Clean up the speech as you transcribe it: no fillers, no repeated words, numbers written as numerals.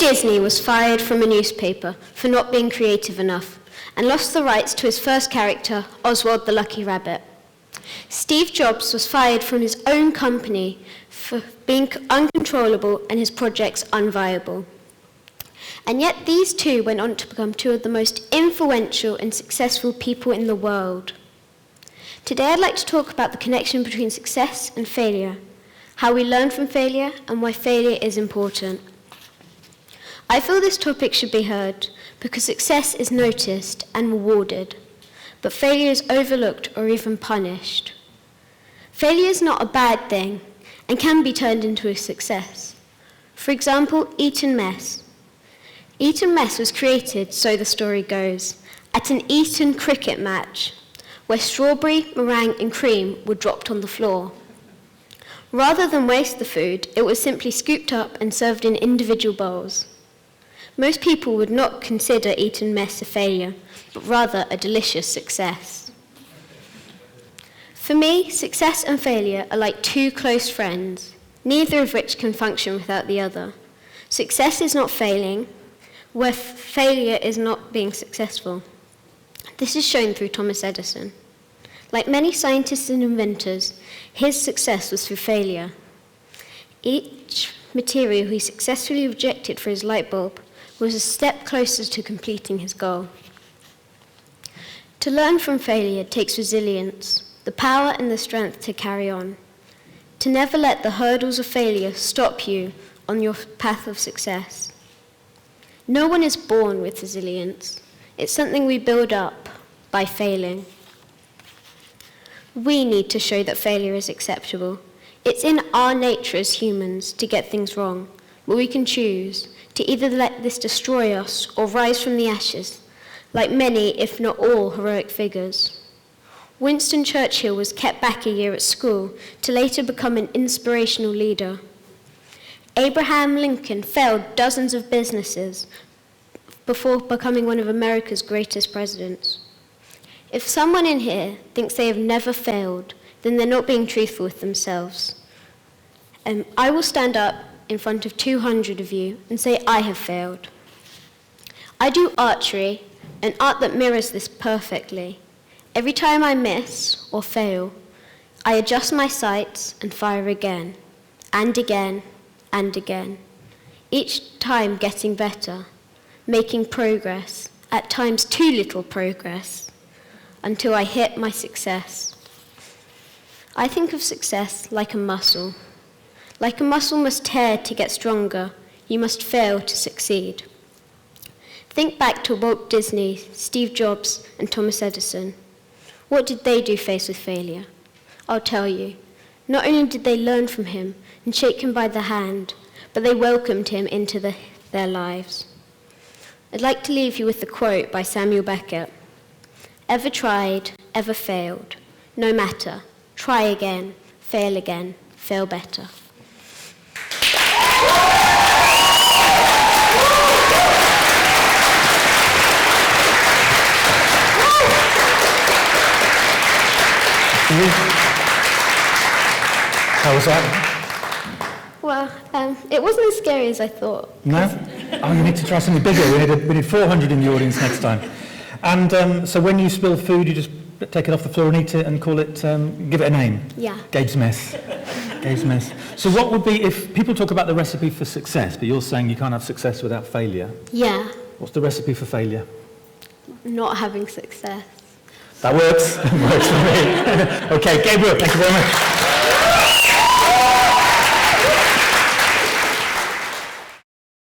Disney was fired from a newspaper for not being creative enough and lost the rights to his first character, Oswald the Lucky Rabbit. Steve Jobs was fired from his own company for being uncontrollable and his projects unviable. And yet these two went on to become two of the most influential and successful people in the world. Today I'd like to talk about the connection between success and failure, how we learn from failure, and why failure is important. I feel this topic should be heard because success is noticed and rewarded, but failure is overlooked or even punished. Failure is not a bad thing and can be turned into a success. For example, Eton Mess. Eton Mess was created, so the story goes, at an Eton cricket match where strawberry, meringue and cream were dropped on the floor. Rather than waste the food, it was simply scooped up and served in individual bowls. Most people would not consider Eton Mess a failure, but rather a delicious success. For me, success and failure are like two close friends, neither of which can function without the other. Success is not failing, where failure is not being successful. This is shown through Thomas Edison. Like many scientists and inventors, his success was through failure. Each material he successfully rejected for his light bulb was a step closer to completing his goal. To learn from failure takes resilience, the power and the strength to carry on. To never let the hurdles of failure stop you on your path of success. No one is born with resilience. It's something we build up by failing. We need to show that failure is acceptable. It's in our nature as humans to get things wrong, but we can choose to either let this destroy us or rise from the ashes, like many, if not all, heroic figures. Winston Churchill was kept back a year at school to later become an inspirational leader. Abraham Lincoln failed dozens of businesses before becoming one of America's greatest presidents. If someone in here thinks they have never failed, then they're not being truthful with themselves. I will stand up in front of 200 of you and say I have failed. I do archery, an art that mirrors this perfectly. Every time I miss or fail, I adjust my sights and fire again, and again, and again. Each time getting better, making progress, at times too little progress, until I hit my success. I think of success like a muscle. Like a muscle must tear to get stronger, you must fail to succeed. Think back to Walt Disney, Steve Jobs, and Thomas Edison. What did they do faced with failure? I'll tell you. Not only did they learn from him and shake him by the hand, but they welcomed him into their lives. I'd like to leave you with a quote by Samuel Beckett. Ever tried, ever failed. No matter. Try again, fail better. How was that? Well, it wasn't as scary as I thought. No? Oh, you need to try something bigger. We need 400 in the audience next time. And so when you spill food, you just take it off the floor and eat it and call it, give it a name? Yeah. Gabe's Mess. Gabe's Mess. So what would be, if people talk about the recipe for success, but you're saying you can't have success without failure? Yeah. What's the recipe for failure? Not having success. That works. Works for me. Okay, Gabriel, thank you very much.